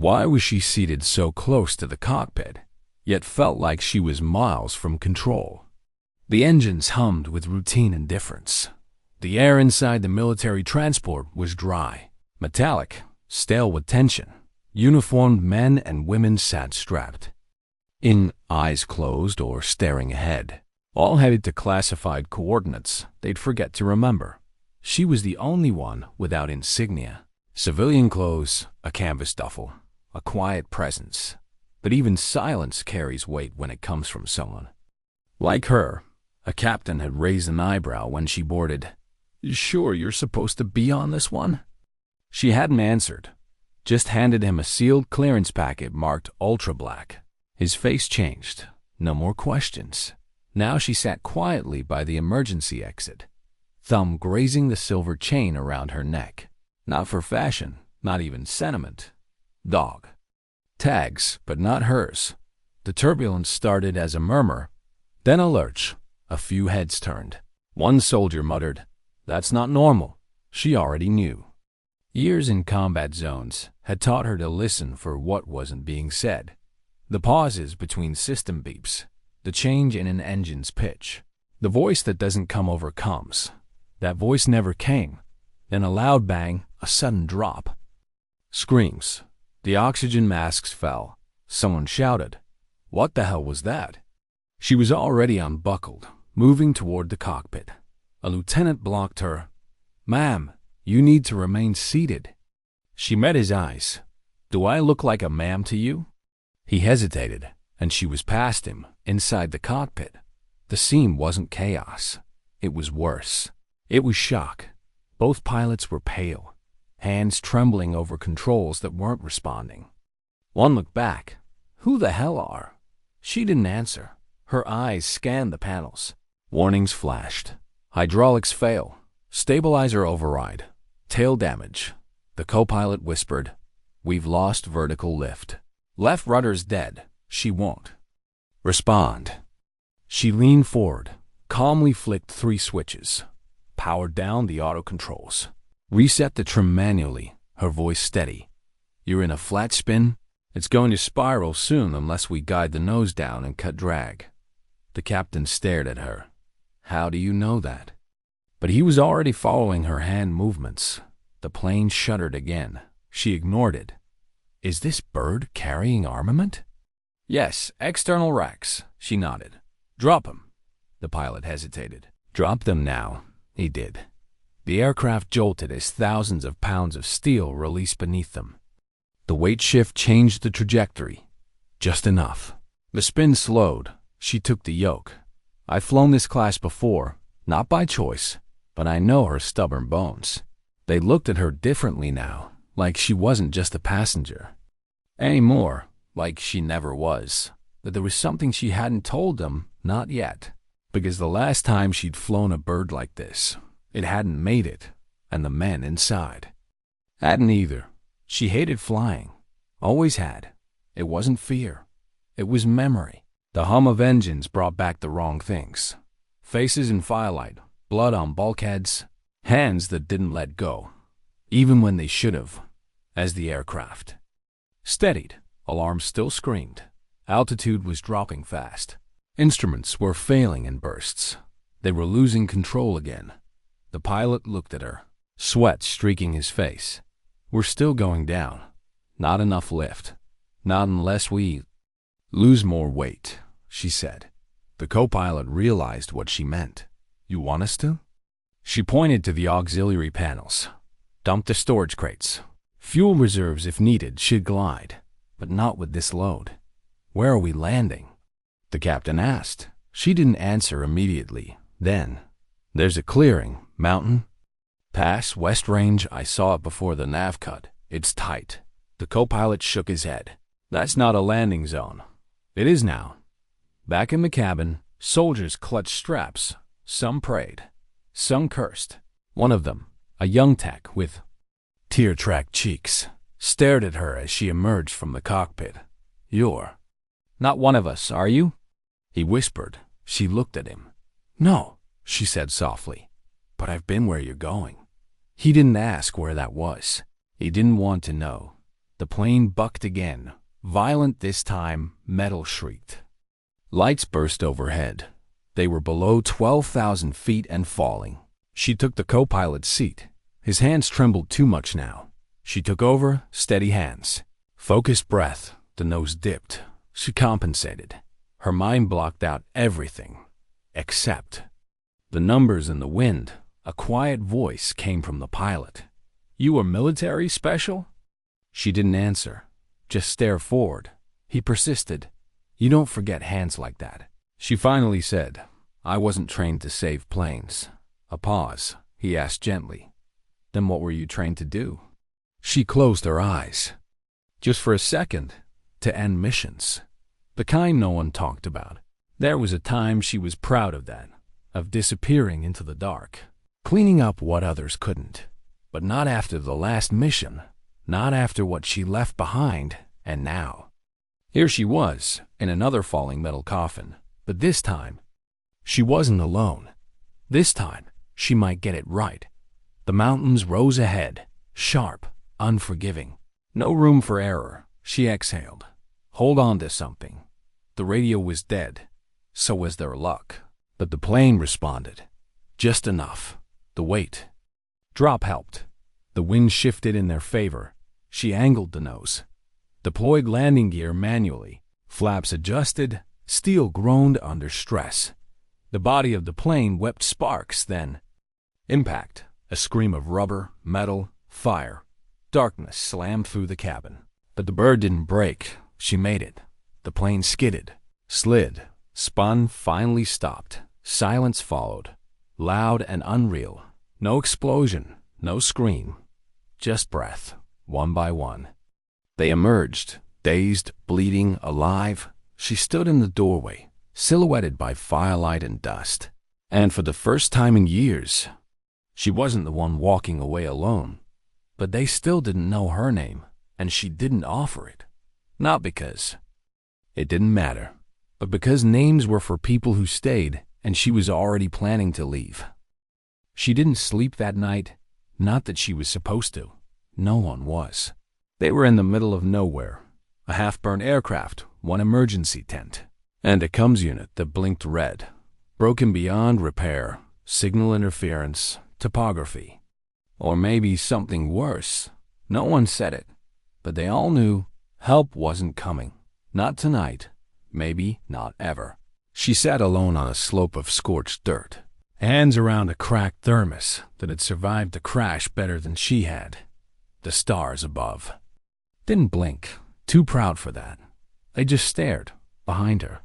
Why was she seated so close to the cockpit, yet felt like she was miles from control? The engines hummed with routine indifference. The air inside the military transport was dry, metallic, stale with tension. Uniformed men and women sat strapped in, eyes closed or staring ahead, all headed to classified coordinates they'd forget to remember. She was the only one without insignia. Civilian clothes, a canvas duffel, a quiet presence. But even silence carries weight when it comes from someone. Like her, a captain had raised an eyebrow when she boarded. "You sure you're supposed to be on this one?" She hadn't answered, just handed him a sealed clearance packet marked Ultra Black. His face changed. No more questions. Now she sat quietly by the emergency exit, thumb grazing the silver chain around her neck. Not for fashion, not even sentiment. Dog. Tags, but not hers. The turbulence started as a murmur, then a lurch. A few heads turned. One soldier muttered, "That's not normal." She already knew. Years in combat zones had taught her to listen for what wasn't being said. The pauses between system beeps, the change in an engine's pitch. The voice that doesn't come over comes. That voice never came. Then a loud bang, a sudden drop. Screams. The oxygen masks fell. Someone shouted. What the hell was that? She was already unbuckled, moving toward the cockpit. A lieutenant blocked her. "Ma'am, you need to remain seated." She met his eyes. "Do I look like a ma'am to you?" He hesitated, and she was past him, inside the cockpit. The scene wasn't chaos. It was worse. It was shock. Both pilots were pale, hands trembling over controls that weren't responding. One looked back. "Who the hell are?" She didn't answer. Her eyes scanned the panels. Warnings flashed. Hydraulics fail. Stabilizer override. Tail damage. The co-pilot whispered, "We've lost vertical lift. Left rudder's dead. She won't respond." She leaned forward, calmly flicked 3 switches, powered down the auto controls, reset the trim manually, her voice steady. "You're in a flat spin. It's going to spiral soon unless we guide the nose down and cut drag." The captain stared at her. "How do you know that?" But he was already following her hand movements. The plane shuddered again. She ignored it. "Is this bird carrying armament?" "Yes, external racks," she nodded. "Drop 'em." The pilot hesitated. "Drop them now." He did. The aircraft jolted as thousands of pounds of steel released beneath them. The weight shift changed the trajectory. Just enough. The spin slowed. She took the yoke. "I've flown this class before, not by choice, but I know her stubborn bones." They looked at her differently now, like she wasn't just a passenger anymore, like she never was, that there was something she hadn't told them, not yet, because the last time she'd flown a bird like this, it hadn't made it, and the men inside hadn't either. She hated flying, always had. It wasn't fear, it was memory. The hum of engines brought back the wrong things. Faces in firelight, blood on bulkheads, hands that didn't let go, even when they should have. As the aircraft steadied, alarms still screamed. Altitude was dropping fast. Instruments were failing in bursts. They were losing control again. The pilot looked at her, sweat streaking his face. "We're still going down. Not enough lift. Not unless we lose more weight," she said. The co-pilot realized what she meant. "You want us to?" She pointed to the auxiliary panels. "Dump the storage crates. Fuel reserves, if needed, should glide, but not with this load." "Where are we landing?" the captain asked. She didn't answer immediately. Then, "There's a clearing, mountain. Pass, West Range. I saw it before the nav cut. It's tight." The co-pilot shook his head. "That's not a landing zone." "It is now." Back in the cabin, soldiers clutched straps. Some prayed. Some cursed. One of them, a young tech with tear-tracked cheeks, stared at her as she emerged from the cockpit. "You're not one of us, are you?" he whispered. She looked at him. "No," she said softly, "but I've been where you're going." He didn't ask where that was. He didn't want to know. The plane bucked again. Violent this time, metal shrieked. Lights burst overhead. They were below 12,000 feet and falling. She took the co-pilot's seat. His hands trembled too much now. She took over, steady hands. Focused breath, the nose dipped. She compensated. Her mind blocked out everything, except the numbers in the wind. A quiet voice came from the pilot. "You were military special?" She didn't answer, just stared forward. He persisted. "You don't forget hands like that." She finally said, "I wasn't trained to save planes." A pause. He asked gently, "Then what were you trained to do?" She closed her eyes. Just for a second, to end missions. The kind no one talked about. There was a time she was proud of that, of disappearing into the dark, cleaning up what others couldn't. But not after the last mission, not after what she left behind, and now. Here she was, in another falling metal coffin, but this time, she wasn't alone. This time, she might get it right. The mountains rose ahead, sharp, unforgiving. No room for error. She exhaled. Hold on to something. The radio was dead. So was their luck. But the plane responded. Just enough. The weight. Drop helped. The wind shifted in their favor. She angled the nose. Deployed landing gear manually. Flaps adjusted. Steel groaned under stress. The body of the plane wept sparks, then impact. A scream of rubber, metal, fire. Darkness slammed through the cabin. But the bird didn't break. She made it. The plane skidded, slid, spun, finally stopped. Silence followed, loud and unreal. No explosion, no scream. Just breath, one by one. They emerged, dazed, bleeding, alive. She stood in the doorway, silhouetted by firelight and dust. And for the first time in years, she wasn't the one walking away alone. But they still didn't know her name, and she didn't offer it. Not because it didn't matter, but because names were for people who stayed, and she was already planning to leave. She didn't sleep that night, not that she was supposed to. No one was. They were in the middle of nowhere, a half-burned aircraft, one emergency tent, and a comms unit that blinked red, broken beyond repair, signal interference, topography. Or maybe something worse. No one said it, but they all knew help wasn't coming. Not tonight, maybe not ever. She sat alone on a slope of scorched dirt, hands around a cracked thermos that had survived the crash better than she had. The stars above. Didn't blink, too proud for that. They just stared, behind her.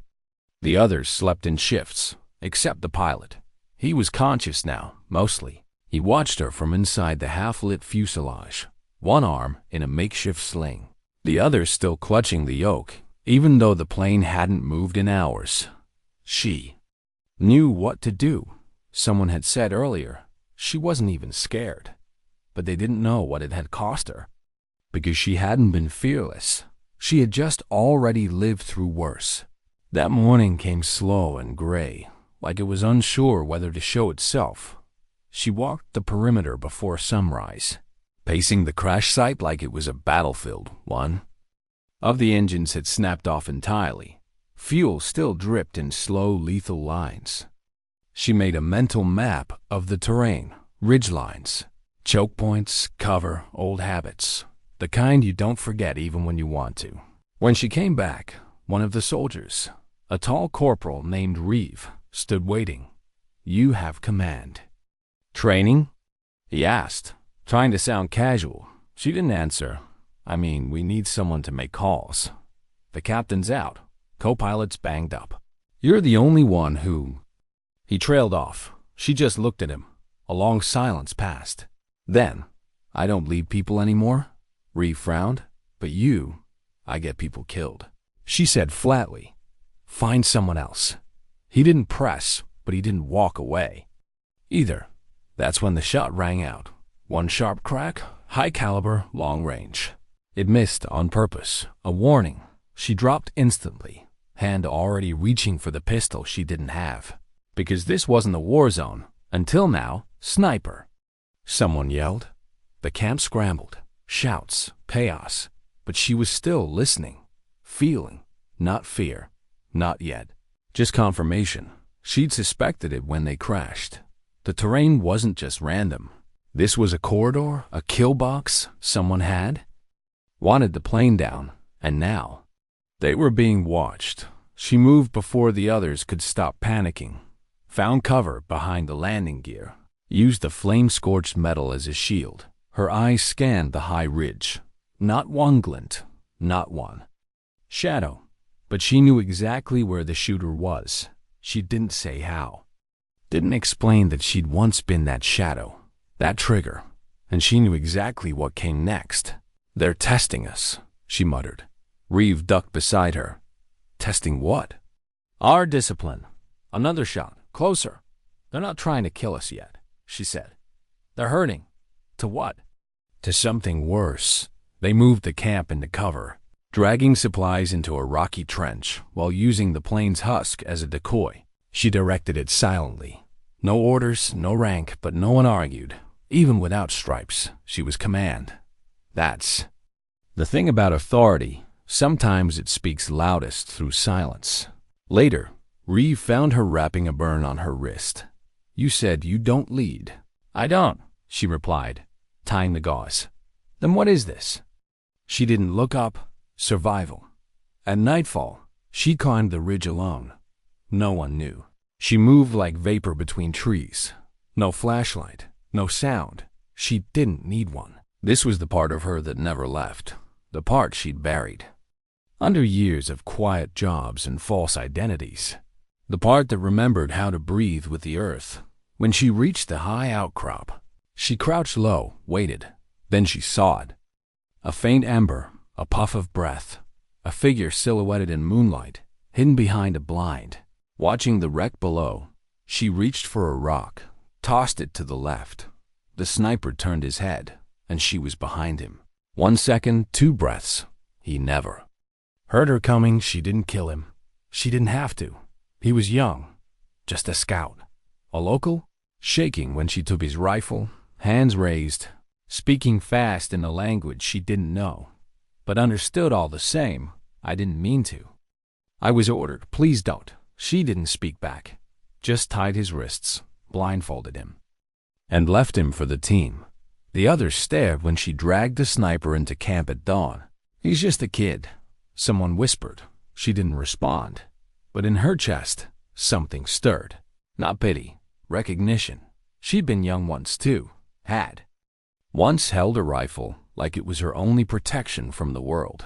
The others slept in shifts, except the pilot. He was conscious now, mostly. He watched her from inside the half-lit fuselage, one arm in a makeshift sling, the other still clutching the yoke, even though the plane hadn't moved in hours. She knew what to do. Someone had said earlier she wasn't even scared, but they didn't know what it had cost her. Because she hadn't been fearless. She had just already lived through worse. That morning came slow and gray, like it was unsure whether to show itself. She walked the perimeter before sunrise, pacing the crash site like it was a battlefield. One of the engines had snapped off entirely. Fuel still dripped in slow, lethal lines. She made a mental map of the terrain, ridge lines, choke points, cover, old habits, the kind you don't forget even when you want to. When she came back, one of the soldiers, a tall corporal named Reeve, stood waiting. "You have command." "Training?" he asked, trying to sound casual. She didn't answer. "I mean, we need someone to make calls. The captain's out. Co-pilot's banged up. You're the only one who—" He trailed off. She just looked at him. A long silence passed. Then, "I don't lead people anymore." Reeve frowned. "But you, I get people killed." She said flatly, "Find someone else." He didn't press, but he didn't walk away either. That's when the shot rang out. One sharp crack, high caliber, long range. It missed on purpose, a warning. She dropped instantly, hand already reaching for the pistol she didn't have. Because this wasn't a war zone. Until now, sniper. Someone yelled. The camp scrambled. Shouts, chaos. but she was still listening, feeling, not fear, not yet, just confirmation. She'd suspected it when they crashed. The terrain wasn't just random. This was a corridor, a kill box someone had wanted the plane down, and now they were being watched. She moved before the others could stop panicking, found cover behind the landing gear, used the flame-scorched metal as a shield. Her eyes scanned the high ridge. Not one glint, not one shadow, but she knew exactly where the shooter was. She didn't say how, didn't explain that she'd once been that shadow, that trigger, and she knew exactly what came next. "They're testing us," she muttered. Reeve ducked beside her. "Testing what?" "Our discipline. Another shot. Closer. They're not trying to kill us yet," she said. "They're hurting. To what?" "To something worse." They moved the camp into cover, dragging supplies into a rocky trench while using the plane's husk as a decoy. She directed it silently. No orders, no rank, but no one argued. Even without stripes, she was command. That's the thing about authority. Sometimes it speaks loudest through silence. Later, Reeve found her wrapping a burn on her wrist. "You said you don't lead." "I don't," she replied, tying the gauze. "Then what is this?" She didn't look up. Survival. At nightfall, she climbed the ridge alone. No one knew. She moved like vapor between trees. No flashlight, no sound. She didn't need one. This was the part of her that never left, the part she'd buried under years of quiet jobs and false identities, the part that remembered how to breathe with the earth. When she reached the high outcrop, she crouched low, waited. Then she saw it. A faint ember, a puff of breath, a figure silhouetted in moonlight, hidden behind a blind. Watching the wreck below, she reached for a rock, tossed it to the left. The sniper turned his head, and she was behind him. 1 second, 2 breaths. He never heard her coming. She didn't kill him. She didn't have to. He was young, just a scout. A local? Shaking when she took his rifle, hands raised, speaking fast in a language she didn't know, but understood all the same. "I didn't mean to. I was ordered. Please don't." She didn't speak back, just tied his wrists, blindfolded him, and left him for the team. The others stared when she dragged the sniper into camp at dawn. "He's just a kid," someone whispered. She didn't respond, but in her chest, something stirred. Not pity, recognition. She'd been young once too, had once held a rifle like it was her only protection from the world,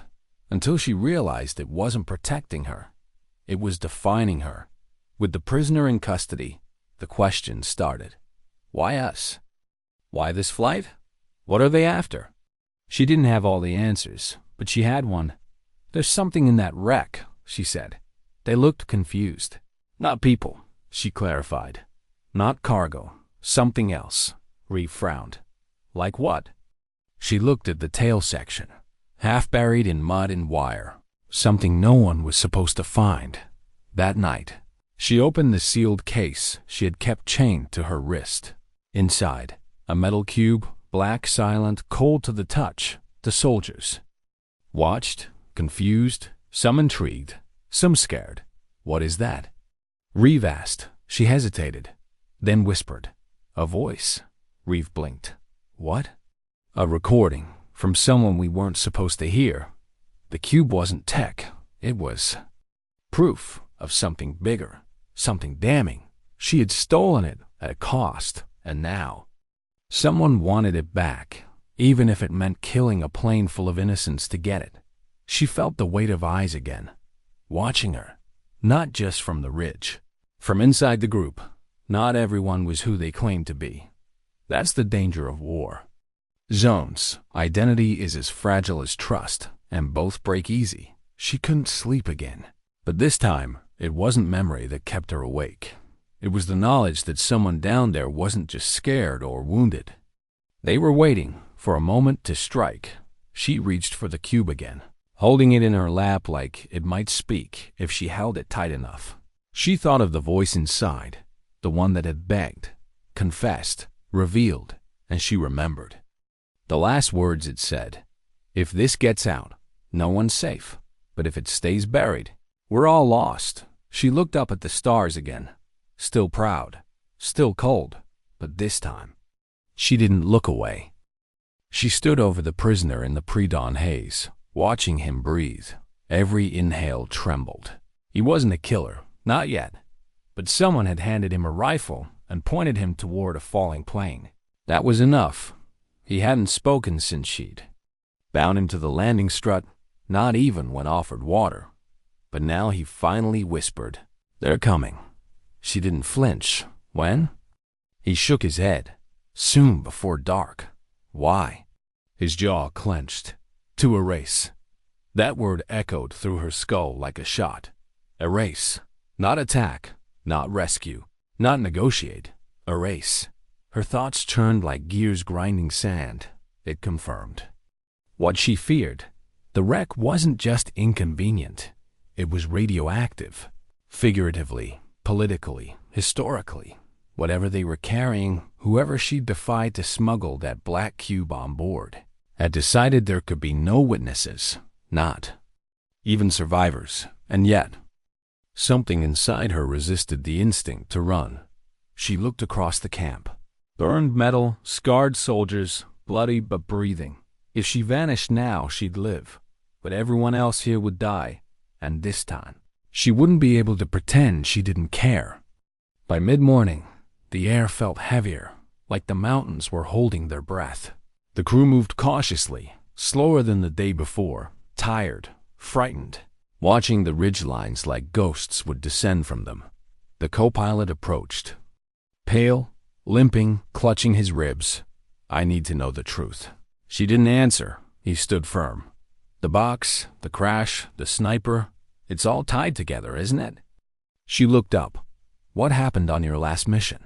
until she realized it wasn't protecting her. It was defining her. With the prisoner in custody, the question started. Why us? Why this flight? What are they after? She didn't have all the answers, but she had one. "There's something in that wreck," she said. They looked confused. "Not people," she clarified. "Not cargo. Something else." Reeve frowned. "Like what?" She looked at the tail section, half buried in mud and wire. Something no one was supposed to find. That night, she opened the sealed case she had kept chained to her wrist. Inside, a metal cube, black, silent, cold to the touch. The soldiers watched, confused, some intrigued, some scared. "What is that?" Reeve asked. She hesitated, then whispered. "A voice." Reeve blinked. "What?" "A recording from someone we weren't supposed to hear." The cube wasn't tech. It was proof of something bigger, something damning. She had stolen it at a cost, and now someone wanted it back, even if it meant killing a plane full of innocents to get it. She felt the weight of eyes again, watching her, not just from the ridge, from inside the group. Not everyone was who they claimed to be. That's the danger of war. Zones. Identity is as fragile as trust, and both break easy. She couldn't sleep again. But this time, it wasn't memory that kept her awake. It was the knowledge that someone down there wasn't just scared or wounded. They were waiting for a moment to strike. She reached for the cube again, holding it in her lap like it might speak if she held it tight enough. She thought of the voice inside, the one that had begged, confessed, revealed, and she remembered. The last words it said, "If this gets out, No one's safe. But if it stays buried, we're all lost. She looked up at the stars again. Still proud. Still cold. But this time, she didn't look away. She stood over the prisoner in the pre-dawn haze, watching him breathe. Every inhale trembled. He wasn't a killer, not yet. But someone had handed him a rifle and pointed him toward a falling plane. That was enough. He hadn't spoken since she'd bound him to the landing strut, not even when offered water. But now he finally whispered, "They're coming." She didn't flinch. When? He shook his head. Soon before dark. Why? His jaw clenched. To erase. That word echoed through her skull like a shot. Erase. Not attack. Not rescue. Not negotiate. Erase. Her thoughts churned like gears grinding sand. It confirmed what she feared. The wreck wasn't just inconvenient. It was radioactive. Figuratively, politically, historically. Whatever they were carrying, whoever she defied to smuggle that black cube on board, had decided there could be no witnesses, not even survivors. And yet, something inside her resisted the instinct to run. She looked across the camp. Burned metal, scarred soldiers, bloody but breathing. If she vanished now, she'd live. But everyone else here would die. And this time, she wouldn't be able to pretend she didn't care. By mid-morning, the air felt heavier, like the mountains were holding their breath. The crew moved cautiously, slower than the day before, tired, frightened, watching the ridgelines like ghosts would descend from them. The co-pilot approached. Pale, limping, clutching his ribs. "I need to know the truth." She didn't answer. He stood firm. "The box, the crash, the sniper, it's all tied together, isn't it?" She looked up. "What happened on your last mission?"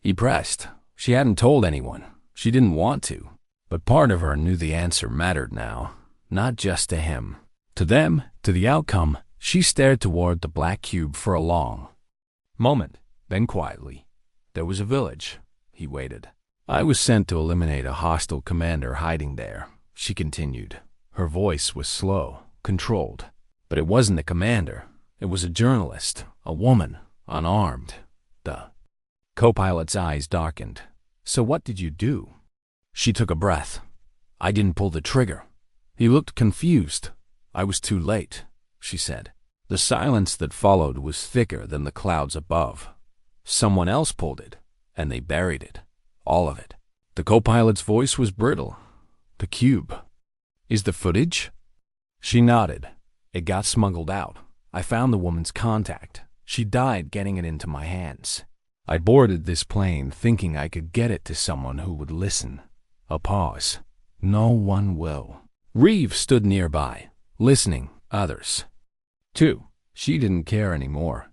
He pressed. She hadn't told anyone. She didn't want to. But part of her knew the answer mattered now. Not just to him. To them, to the outcome. She stared toward the black cube for a long moment. Then quietly. "There was a village." He waited. "I was sent to eliminate a hostile commander hiding there," she continued. Her voice was slow, controlled. But it wasn't the commander. It was a journalist, a woman, unarmed. The co-pilot's eyes darkened. "So what did you do?" She took a breath. "I didn't pull the trigger." He looked confused. "I was too late," she said. The silence that followed was thicker than the clouds above. Someone else pulled it, and they buried it. All of it. The co-pilot's voice was brittle. "The cube. Is the footage?" She nodded. "It got smuggled out. I found the woman's contact. She died getting it into my hands. I boarded this plane thinking I could get it to someone who would listen." A pause. "No one will." Reeve stood nearby, listening. Others, too. She didn't care anymore.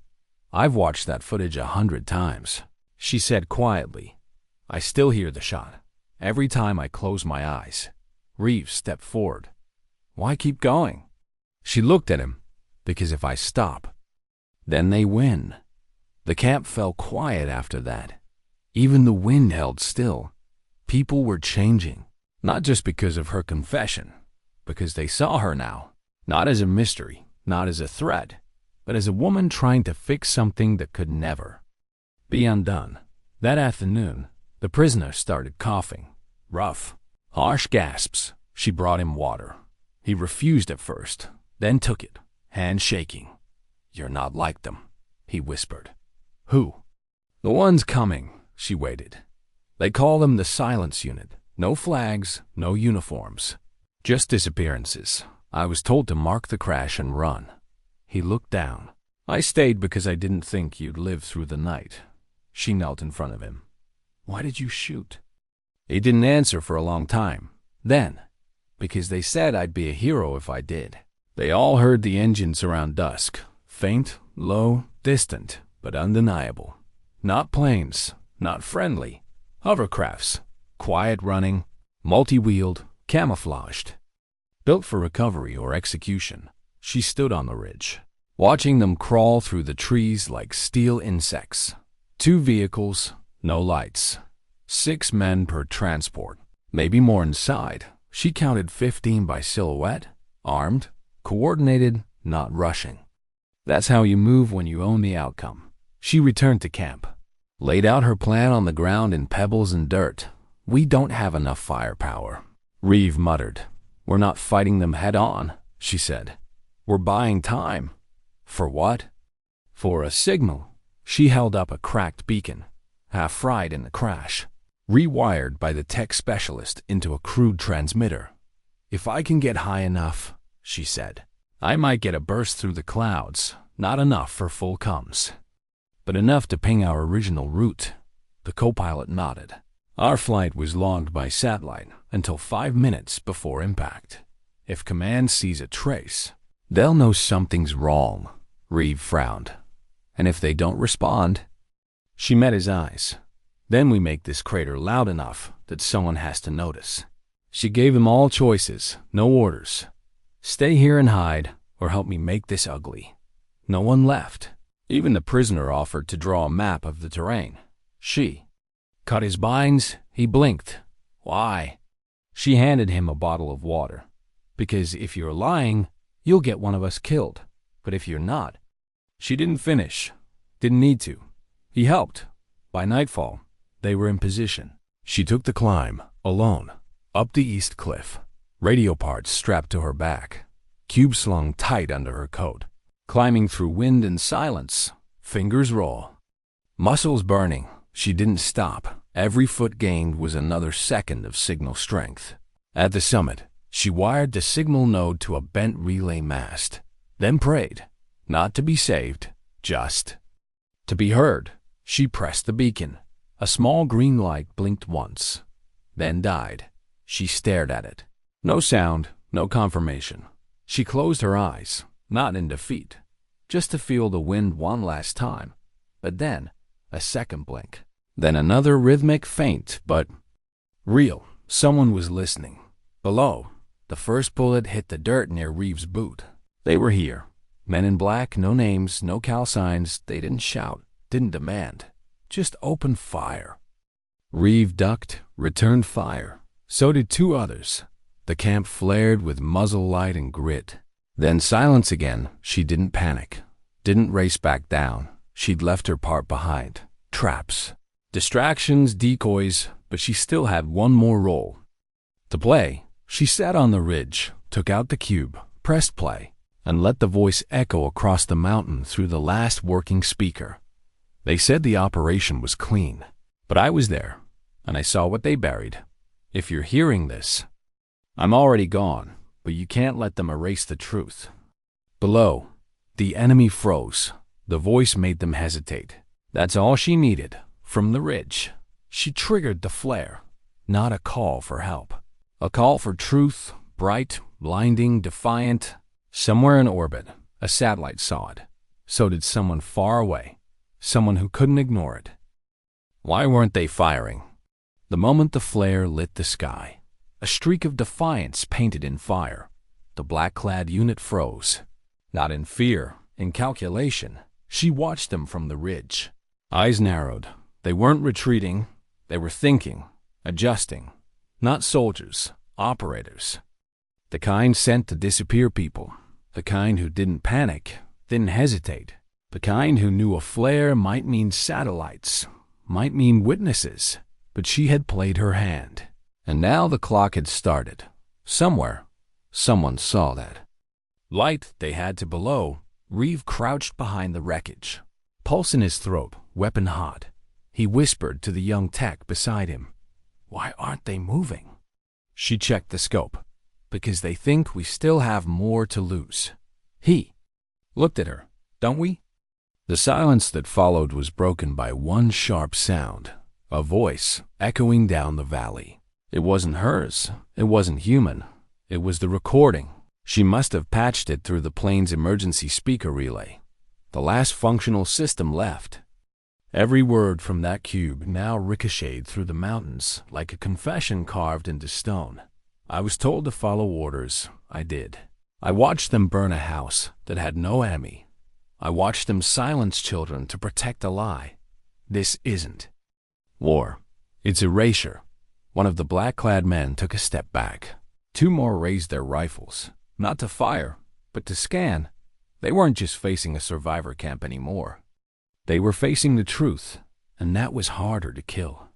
"I've watched that footage 100 times," she said quietly. "I still hear the shot. Every time I close my eyes." Reeve stepped forward. "Why keep going?" She looked at him. "Because if I stop, then they win." The camp fell quiet after that. Even the wind held still. People were changing. Not just because of her confession, because they saw her now. Not as a mystery, not as a threat, but as a woman trying to fix something that could never be undone. That afternoon, the prisoner started coughing. Rough, harsh gasps. She brought him water. He refused at first, then took it, hand shaking. "You're not like them," he whispered. "Who?" "The ones coming." She waited. "They call them the silence unit. No flags, no uniforms. Just disappearances. I was told to mark the crash and run." He looked down. "I stayed because I didn't think you'd live through the night." She knelt in front of him. "Why did you shoot?" He didn't answer for a long time. Then, "Because they said I'd be a hero if I did." They all heard the engines around dusk. Faint, low, distant, but undeniable. Not planes, not friendly. Hovercrafts, quiet running, multi-wheeled, camouflaged. Built for recovery or execution. She stood on the ridge, watching them crawl through the trees like steel insects. 2 vehicles, no lights. 6 men per transport. Maybe more inside. She counted 15 by silhouette, Armed, coordinated, not rushing. That's how you move when you own the outcome. She returned to camp, laid out her plan on the ground in pebbles and dirt. We don't have enough firepower, Reeve muttered. We're not fighting them head on, she said. We're buying time. For what? For a signal. She held up a cracked beacon, half fried in the crash, rewired by the tech specialist into a crude transmitter. If I can get high enough, she said, I might get a burst through the clouds, not enough for full comms, but enough to ping our original route. The co-pilot nodded. Our flight was logged by satellite until 5 minutes before impact. If command sees a trace, they'll know something's wrong, Reeve frowned. And if they don't respond? She met his eyes. Then we make this crater loud enough that someone has to notice. She gave them all choices, no orders. Stay here and hide, or help me make this ugly. No one left. Even the prisoner offered to draw a map of the terrain. She cut his binds. He blinked. Why? She handed him a bottle of water. Because if you're lying, you'll get one of us killed. But if you're not. She didn't finish. Didn't need to. He helped. By nightfall, they were in position. She took the climb, alone, up the east cliff, radio parts strapped to her back, cube slung tight under her coat, climbing through wind and silence, fingers raw. Muscles burning, she didn't stop. Every foot gained was another second of signal strength. At the summit, she wired the signal node to a bent relay mast, then prayed, not to be saved, just to be heard. She pressed the beacon. A small green light blinked once, then died. She stared at it. No sound, no confirmation. She closed her eyes, not in defeat, just to feel the wind one last time. But then, a second blink. Then another rhythmic faint, but real. Someone was listening. Below, the first bullet hit the dirt near Reeve's boot. They were here. Men in black, no names, no call signs. They didn't shout, didn't demand. Just open fire. Reeve ducked, returned fire. So did two others. The camp flared with muzzle light and grit. Then silence again. She didn't panic, didn't race back down. She'd left her part behind. Traps, distractions, decoys, but she still had one more role to play. She sat on the ridge, took out the cube, pressed play, and let the voice echo across the mountain through the last working speaker. They said the operation was clean, but I was there, and I saw what they buried. If you're hearing this, I'm already gone, but you can't let them erase the truth. Below, the enemy froze. The voice made them hesitate. That's all she needed. From the ridge, she triggered the flare. Not a call for help. A call for truth, bright, blinding, defiant. Somewhere in orbit, a satellite saw it. So did someone far away. Someone who couldn't ignore it. Why weren't they firing? The moment the flare lit the sky, a streak of defiance painted in fire. The black-clad unit froze. Not in fear, in calculation. She watched them from the ridge. Eyes narrowed. They weren't retreating. They were thinking, adjusting. Not soldiers, operators. The kind sent to disappear people. The kind who didn't panic, didn't hesitate. The kind who knew a flare might mean satellites, might mean witnesses. But she had played her hand. And now the clock had started. Somewhere, someone saw that. Light they had to below. Reeve crouched behind the wreckage, pulse in his throat, weapon hot. He whispered to the young tech beside him, "Why aren't they moving?" She checked the scope. "Because they think we still have more to lose." He looked at her. "Don't we?" The silence that followed was broken by one sharp sound, a voice echoing down the valley. It wasn't hers. It wasn't human. It was the recording. She must have patched it through the plane's emergency speaker relay. The last functional system left. Every word from that cube now ricocheted through the mountains like a confession carved into stone. I was told to follow orders. I did. I watched them burn a house that had no enemy. I watched them silence children to protect a lie. This isn't war. It's erasure. One of the black-clad men took a step back. Two more raised their rifles. Not to fire, but to scan. They weren't just facing a survivor camp anymore. They were facing the truth, and that was harder to kill.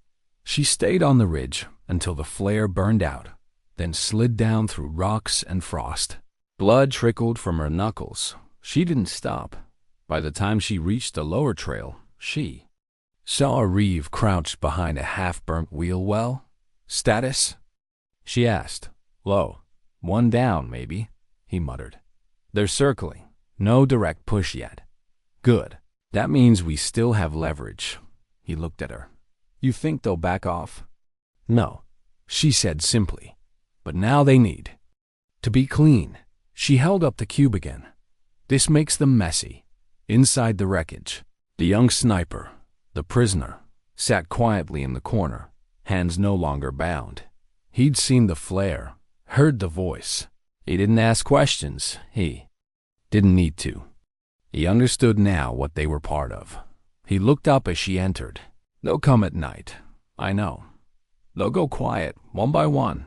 She stayed on the ridge until the flare burned out, then slid down through rocks and frost. Blood trickled from her knuckles. She didn't stop. By the time she reached the lower trail, she saw Reeve crouched behind a half-burnt wheel well. "Status?" she asked. "Low. One down, maybe," he muttered. "They're circling. No direct push yet." "Good. That means we still have leverage." He looked at her. "You think they'll back off?" "No," she said simply. "But now they need to be clean." She held up the cube again. "This makes them messy." Inside the wreckage, the young sniper, the prisoner, sat quietly in the corner, hands no longer bound. He'd seen the flare, heard the voice. He didn't ask questions. He didn't need to. He understood now what they were part of. He looked up as she entered. "They'll come at night. I know. They'll go quiet, one by one.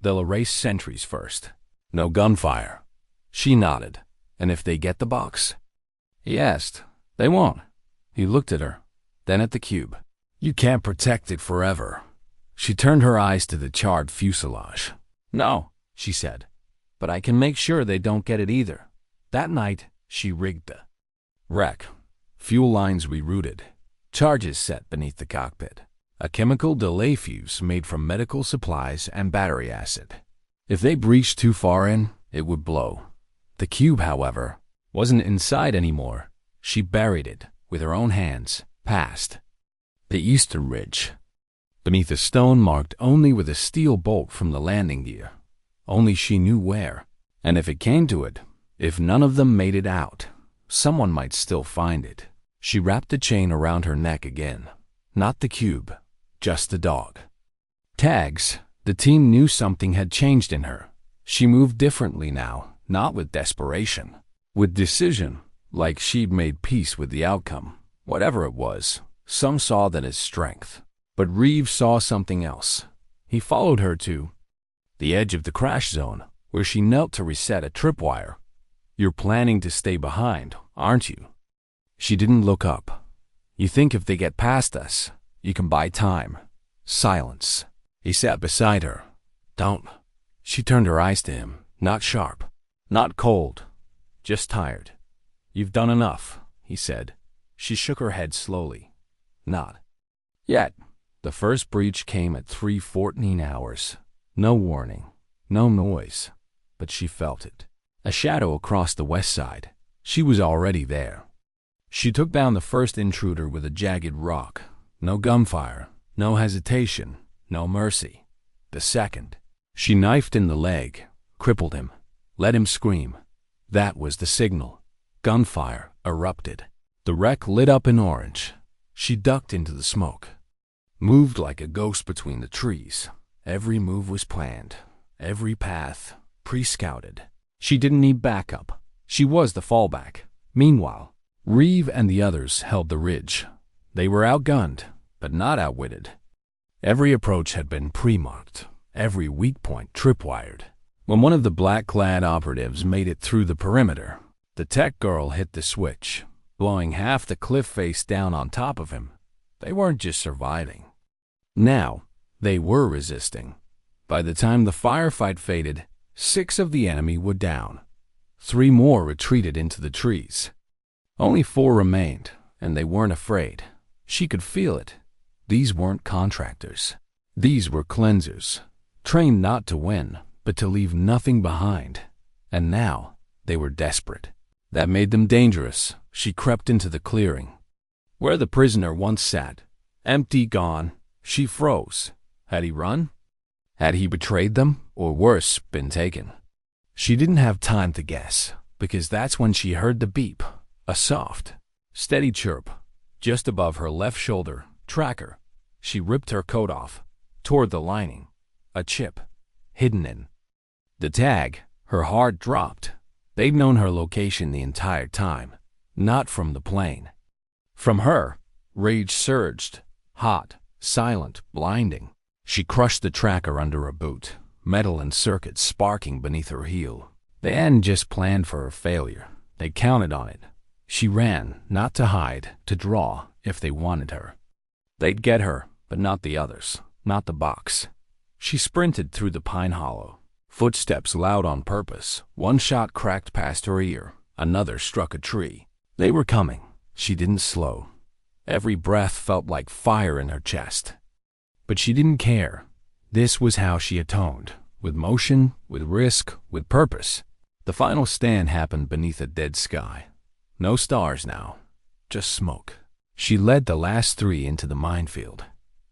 They'll erase sentries first. No gunfire." She nodded. "And if they get the box?" He asked. "They won't." He looked at her, then at the cube. "You can't protect it forever." She turned her eyes to the charred fuselage. "No," she said, "but I can make sure they don't get it either." That night, she rigged the wreck. Fuel lines rerouted. Charges set beneath the cockpit. A chemical delay fuse made from medical supplies and battery acid. If they breached too far in, it would blow. The cube, however, wasn't inside anymore. She buried it with her own hands, past the eastern ridge, beneath a stone marked only with a steel bolt from the landing gear. Only she knew where. And if it came to it, if none of them made it out, someone might still find it. She wrapped the chain around her neck again. Not the cube, just the dog. Tags. The team knew something had changed in her. She moved differently now, not with desperation, with decision, like she'd made peace with the outcome. Whatever it was, some saw that as strength. But Reeve saw something else. He followed her to the edge of the crash zone, where she knelt to reset a tripwire. "You're planning to stay behind, aren't you?" She didn't look up. "You think if they get past us, you can buy time." Silence. He sat beside her. "Don't." She turned her eyes to him, not sharp, not cold, just tired. "You've done enough," he said. She shook her head slowly. "Not yet." The first breach came at 3:14 hours. No warning, no noise, but she felt it. A shadow across the west side. She was already there. She took down the first intruder with a jagged rock. No gunfire, no hesitation, no mercy. The second. She knifed in the leg, crippled him, let him scream. That was the signal. Gunfire erupted. The wreck lit up in orange. She ducked into the smoke, moved like a ghost between the trees. Every move was planned, every path pre-scouted. She didn't need backup. She was the fallback. Meanwhile, Reeve and the others held the ridge. They were outgunned, but not outwitted. Every approach had been pre-marked, every weak point tripwired. When one of the black-clad operatives made it through the perimeter, the tech girl hit the switch, blowing half the cliff face down on top of him. They weren't just surviving. Now, they were resisting. By the time the firefight faded, 6 of the enemy were down. 3 more retreated into the trees. Only 4 remained, and they weren't afraid. She could feel it. These weren't contractors. These were cleansers, trained not to win, but to leave nothing behind. And now, they were desperate. That made them dangerous. She crept into the clearing, where the prisoner once sat. Empty, gone. She froze. Had he run? Had he betrayed them, or worse, been taken? She didn't have time to guess, because that's when she heard the beep, a soft, steady chirp, just above her left shoulder. Tracker. She ripped her coat off, toward the lining. A chip, hidden in the tag. Her heart dropped. They'd known her location the entire time, not from the plane. From her, rage surged, hot, silent, blinding. She crushed the tracker under her boot, metal and circuits sparking beneath her heel. They hadn't just planned for her failure. They counted on it. She ran, not to hide, to draw, if they wanted her. They'd get her, but not the others, not the box. She sprinted through the pine hollow. Footsteps loud on purpose. One shot cracked past her ear. Another struck a tree. They were coming. She didn't slow. Every breath felt like fire in her chest. But she didn't care. This was how she atoned. With motion, with risk, with purpose. The final stand happened beneath a dead sky. No stars now. Just smoke. She led the last three into the minefield.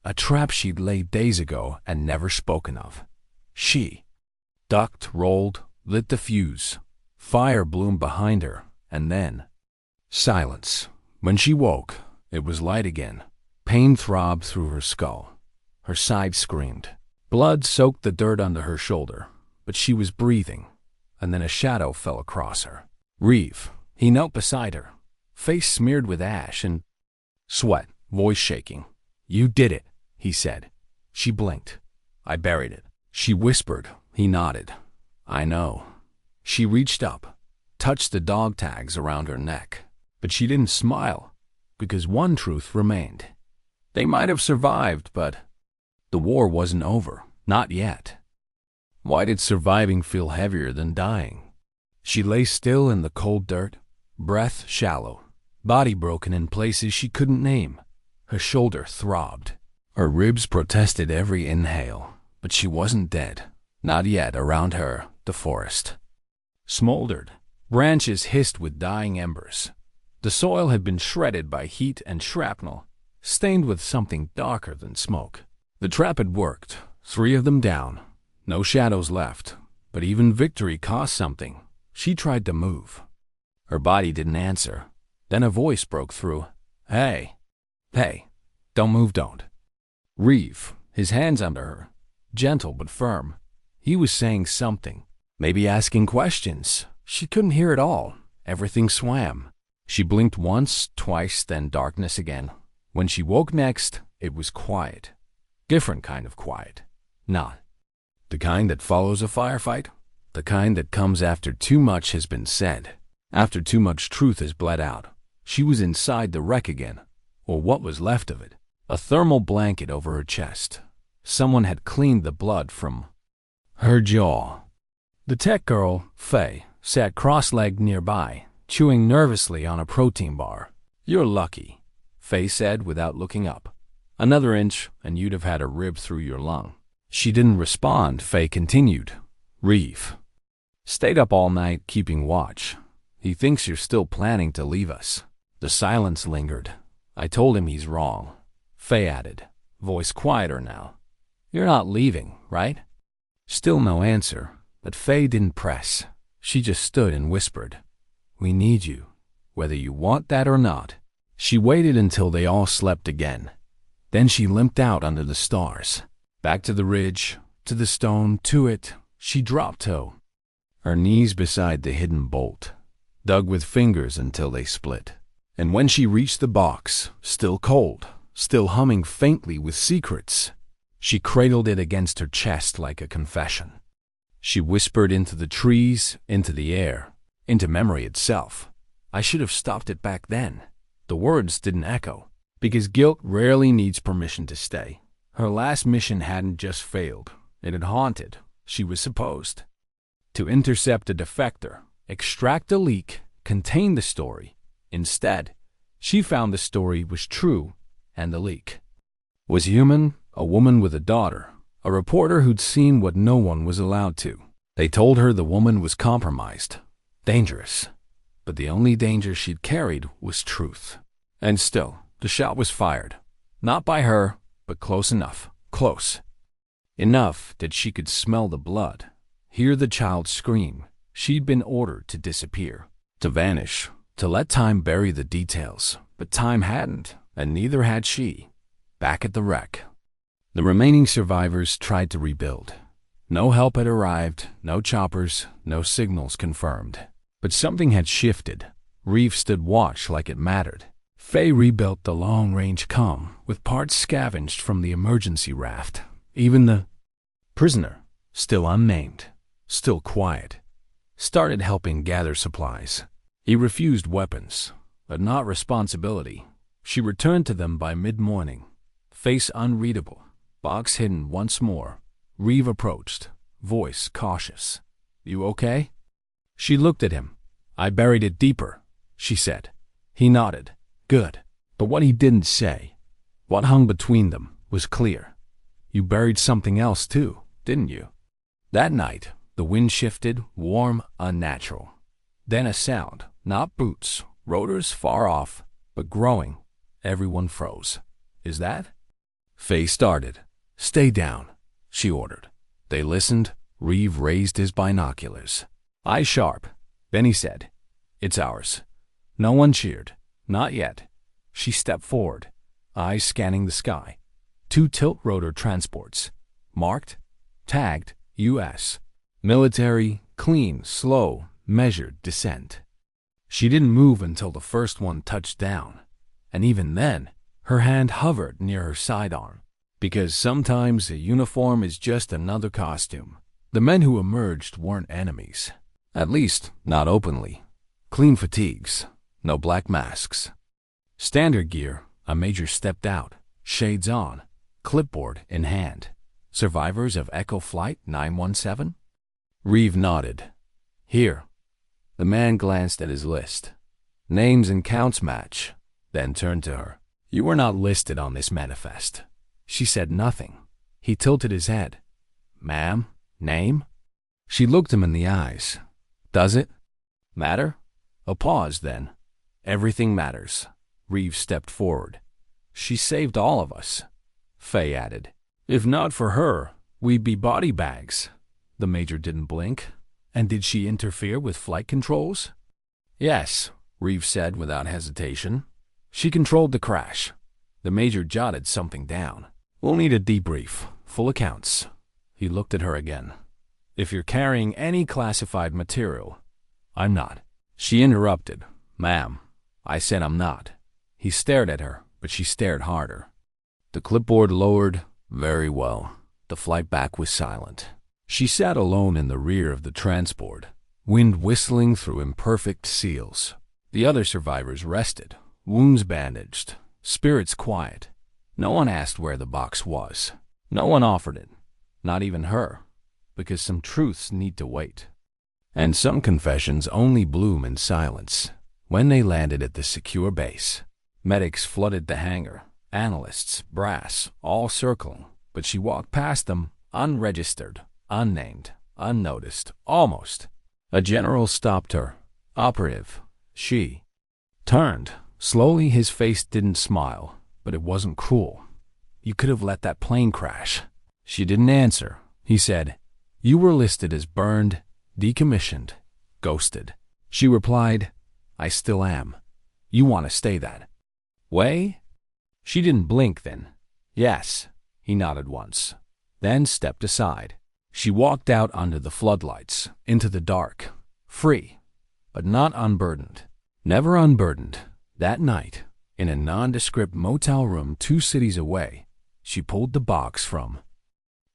A trap she'd laid days ago and never spoken of. She ducked, rolled, lit the fuse. Fire bloomed behind her, and then silence. When she woke, it was light again. Pain throbbed through her skull. Her side screamed. Blood soaked the dirt under her shoulder, but she was breathing, and then a shadow fell across her. Reeve. He knelt beside her, face smeared with ash and sweat, voice shaking. "You did it," he said. She blinked. "I buried it." She whispered. He nodded. "I know." She reached up, touched the dog tags around her neck, but she didn't smile, because one truth remained. They might have survived, but the war wasn't over. Not yet. Why did surviving feel heavier than dying? She lay still in the cold dirt, breath shallow, body broken in places she couldn't name. Her shoulder throbbed. Her ribs protested every inhale, but she wasn't dead. Not yet. Around her, the forest smoldered. Branches hissed with dying embers. The soil had been shredded by heat and shrapnel, stained with something darker than smoke. The trap had worked. 3 of them down. No shadows left. But even victory cost something. She tried to move. Her body didn't answer. Then a voice broke through. Hey. Hey. Don't move, don't." Reeve, his hands under her, gentle but firm. He was saying something. Maybe asking questions. She couldn't hear it all. Everything swam. She blinked once, twice, then darkness again. When she woke next, it was quiet. Different kind of quiet. Not the kind that follows a firefight. The kind that comes after too much has been said. After too much truth has bled out. She was inside the wreck again, or what was left of it. A thermal blanket over her chest. Someone had cleaned the blood from her jaw. The tech girl, Faye, sat cross-legged nearby, chewing nervously on a protein bar. "You're lucky," Faye said without looking up. "Another inch, and you'd have had a rib through your lung." She didn't respond. Faye continued. "Reeve stayed up all night keeping watch. He thinks you're still planning to leave us." The silence lingered. "I told him he's wrong," Faye added, voice quieter now. "You're not leaving, right?" Still no answer, but Faye didn't press. She just stood and whispered, "We need you, whether you want that or not." She waited until they all slept again. Then she limped out under the stars. Back to the ridge, to the stone, to it. She dropped toe, her knees beside the hidden bolt, dug with fingers until they split. And when she reached the box, still cold, still humming faintly with secrets, she cradled it against her chest like a confession. She whispered into the trees, into the air, into memory itself. "I should have stopped it back then." The words didn't echo, because guilt rarely needs permission to stay. Her last mission hadn't just failed. It had haunted. She was supposed to intercept a defector, extract a leak, contain the story. Instead, she found the story was true, and the leak was human, a woman with a daughter, a reporter who'd seen what no one was allowed to. They told her the woman was compromised, dangerous, but the only danger she'd carried was truth. And still, the shot was fired. Not by her, but close enough, close enough that she could smell the blood, hear the child scream. She'd been ordered to disappear, to vanish, to let time bury the details, but time hadn't, and neither had she. Back at the wreck, the remaining survivors tried to rebuild. No help had arrived, no choppers, no signals confirmed. But something had shifted. Reeve stood watch like it mattered. Faye rebuilt the long-range comm, with parts scavenged from the emergency raft. Even the prisoner, still unnamed, still quiet, started helping gather supplies. He refused weapons, but not responsibility. She returned to them by mid-morning, face unreadable, box hidden once more. Reeve approached, voice cautious. "You okay?" She looked at him. "I buried it deeper," she said. He nodded. "Good." But what he didn't say, what hung between them, was clear. "You buried something else too, didn't you?" That night, the wind shifted, warm, unnatural. Then a sound, not boots, rotors far off, but growing. Everyone froze. "Is that?" Faye started. "Stay down," she ordered. They listened. Reeve raised his binoculars. Eyes sharp. Then he said, "It's ours." No one cheered. Not yet. She stepped forward, eyes scanning the sky. 2 tilt-rotor transports. Marked, tagged, U.S. Military, clean, slow, measured descent. She didn't move until the first one touched down. And even then, her hand hovered near her sidearm. Because sometimes a uniform is just another costume. The men who emerged weren't enemies. At least, not openly. Clean fatigues, no black masks. Standard gear, a major stepped out, shades on, clipboard in hand. Survivors of Echo Flight 917? Reeve nodded. "Here." The man glanced at his list. Names and counts match, then turned to her. "You were not listed on this manifest." She said nothing. He tilted his head. "Ma'am, name?" She looked him in the eyes. "Does it matter?" A pause, then. "Everything matters." Reeve stepped forward. "She saved all of us," Faye added. "If not for her, we'd be body bags." The major didn't blink. "And did she interfere with flight controls?" "Yes," Reeve said without hesitation. "She controlled the crash." The major jotted something down. "We'll need a debrief, full accounts." He looked at her again. "If you're carrying any classified material—" "I'm not." She interrupted. "Ma'am, I said I'm not." He stared at her, but she stared harder. The clipboard lowered. Very well. The flight back was silent. She sat alone in the rear of the transport, wind whistling through imperfect seals. The other survivors rested, wounds bandaged, spirits quiet. No one asked where the box was. No one offered it, not even her, because some truths need to wait. And some confessions only bloom in silence. When they landed at the secure base, medics flooded the hangar, analysts, brass, all circling, but she walked past them, unregistered, unnamed, unnoticed, almost. A general stopped her. Operative. She turned. Slowly, his face didn't smile, but it wasn't cruel. "You could have let that plane crash." She didn't answer. He said, "You were listed as burned, decommissioned, ghosted." She replied, "I still am. You want to stay that way?" She didn't blink then. "Yes." He nodded once, then stepped aside. She walked out under the floodlights, into the dark, free, but not unburdened. Never unburdened. That night, in a nondescript motel room 2 cities away, she pulled the box from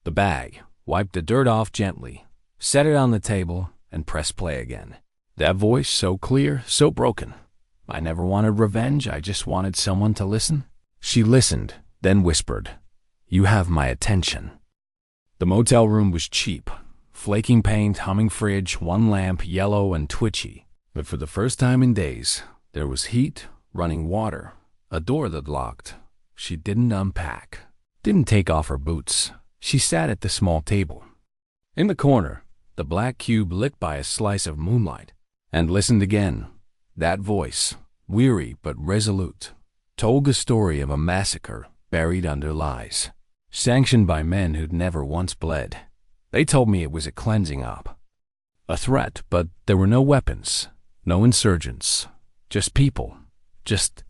the bag, wiped the dirt off gently, set it on the table, and pressed play again. That voice, so clear, so broken. "I never wanted revenge, I just wanted someone to listen." She listened, then whispered, "You have my attention." The motel room was cheap. Flaking paint, humming fridge, one lamp, yellow and twitchy. But for the first time in days, there was heat, running water, a door that locked. She didn't unpack, didn't take off her boots. She sat at the small table. In the corner, the black cube lit by a slice of moonlight, and listened again. That voice, weary but resolute, told the story of a massacre buried under lies, sanctioned by men who'd never once bled. They told me it was a cleansing up, a threat, but there were no weapons, no insurgents, just people, just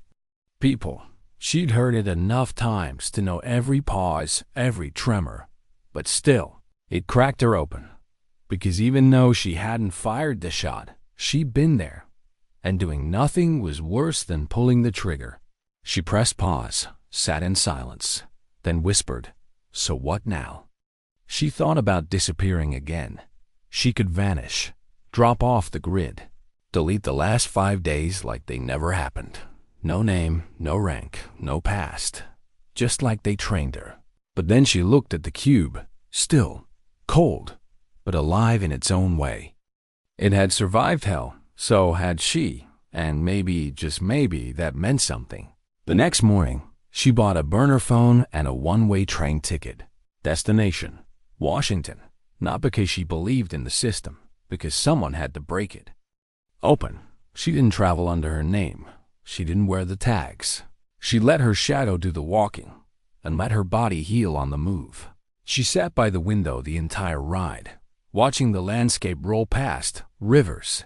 people. She'd heard it enough times to know every pause, every tremor, but still, it cracked her open, because even though she hadn't fired the shot, she'd been there, and doing nothing was worse than pulling the trigger. She pressed pause, sat in silence, then whispered, "So what now?" She thought about disappearing again. She could vanish, Drop off the grid. Delete the last 5 days like they never happened. No name, no rank, no past. Just like they trained her. But then she looked at the cube, still, cold, but alive in its own way. It had survived hell, so had she, and maybe, just maybe, that meant something. The next morning, she bought a burner phone and a one-way train ticket. Destination, Washington. Not because she believed in the system, because someone had to break it. Open. She didn't travel under her name. She didn't wear the tags. She let her shadow do the walking and let her body heal on the move. She sat by the window the entire ride, watching the landscape roll past, rivers,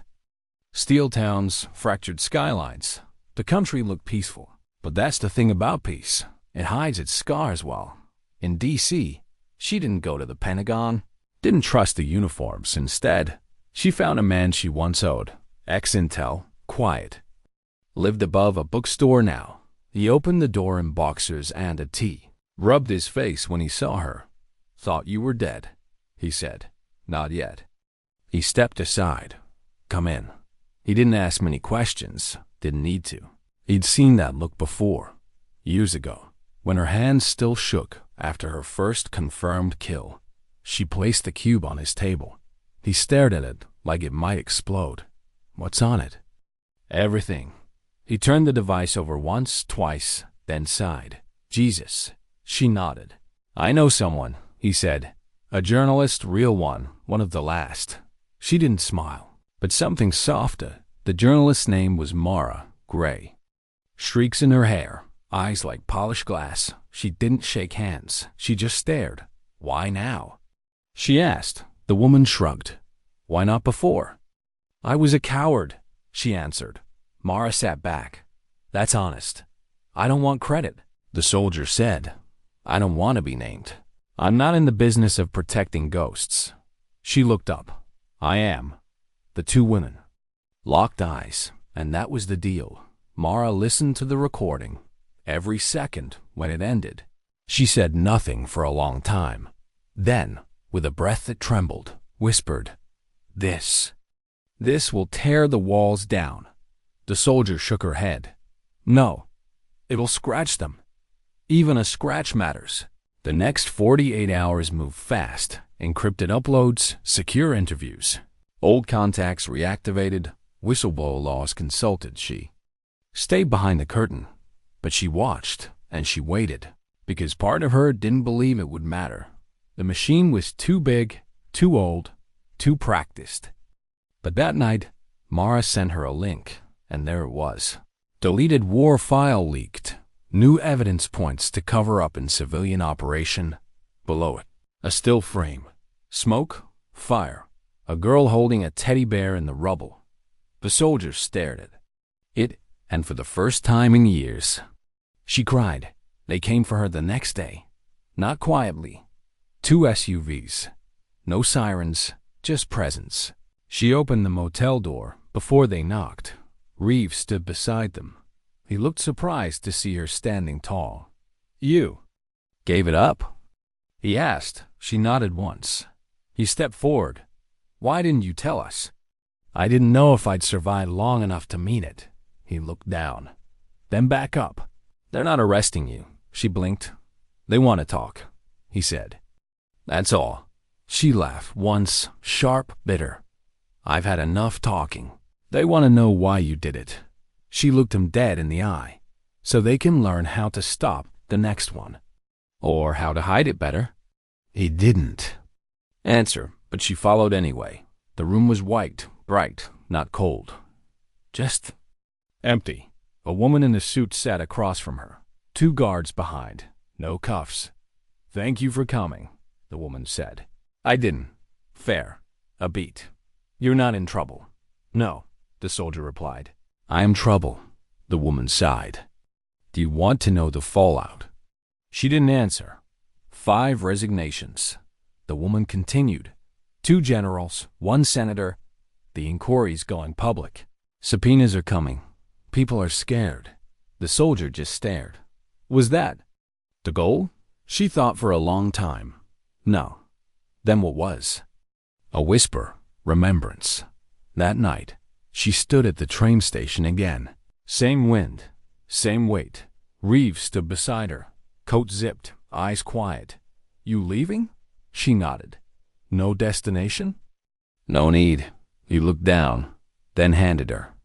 steel towns, fractured skylines. The country looked peaceful. But that's the thing about peace. It hides its scars well. In D.C., she didn't go to the Pentagon, didn't trust the uniforms. Instead, she found a man she once owed, ex-Intel, quiet. Lived above a bookstore now. He opened the door in boxers and a tee. Rubbed his face when he saw her. Thought you were dead, he said. Not yet. He stepped aside. Come in. He didn't ask many questions. Didn't need to. He'd seen that look before, years ago, when her hands still shook after her first confirmed kill. She placed the cube on his table. He stared at it like it might explode. What's on it? Everything. He turned the device over once, twice, then sighed. Jesus. She nodded. I know someone, he said. A journalist, real one of the last. She didn't smile, but something softer. The journalist's name was Mara Gray. Streaks in her hair, eyes like polished glass. She didn't shake hands. She just stared. Why now? She asked. The woman shrugged. Why not before? I was a coward, she answered. Mara sat back. That's honest. I don't want credit. The soldier said. I don't want to be named. I'm not in the business of protecting ghosts. She looked up. I am. The two women locked eyes, and that was the deal. Mara listened to the recording. Every second when it ended. She said nothing for a long time. Then, with a breath that trembled, whispered, This will tear the walls down. The soldier shook her head. No, it'll scratch them. Even a scratch matters. The next 48 hours moved fast. Encrypted uploads, secure interviews. Old contacts reactivated, whistleblower laws consulted. She stayed behind the curtain, but she watched and she waited, because part of her didn't believe it would matter. The machine was too big, too old, too practiced. But that night, Mara sent her a link, and there it was. Deleted war file leaked. New evidence points to cover up in civilian operation. Below it, a still frame. Smoke, fire. A girl holding a teddy bear in the rubble. The soldiers stared at it, and for the first time in years, she cried. They came for her the next day. Not quietly. 2 SUVs. No sirens, just presence. She opened the motel door before they knocked. Reeves stood beside them. He looked surprised to see her standing tall. You gave it up? He asked. She nodded once. He stepped forward. Why didn't you tell us? I didn't know if I'd survive long enough to mean it. He looked down, then back up. They're not arresting you. She blinked. They want to talk, he said. That's all. She laughed once, sharp, bitter. I've had enough talking. They want to know why you did it. She looked him dead in the eye, so they can learn how to stop the next one. Or how to hide it better. He didn't answer, but she followed anyway. The room was white, bright, not cold. Just empty. A woman in a suit sat across from her. 2 guards behind. No cuffs. Thank you for coming, the woman said. I didn't. Fair. A beat. You're not in trouble. No, the soldier replied. I am trouble, the woman sighed. Do you want to know the fallout? She didn't answer. 5 resignations. The woman continued. 2 generals, 1 senator. The inquiry's going public. Subpoenas are coming. People are scared. The soldier just stared. Was that the goal? She thought for a long time. No. Then what was? A whisper. Remembrance. That night, she stood at the train station again. Same wind, same weight. Reeve stood beside her, coat zipped, eyes quiet. "You leaving?" She nodded. "No destination?" "No need." He looked down, then handed her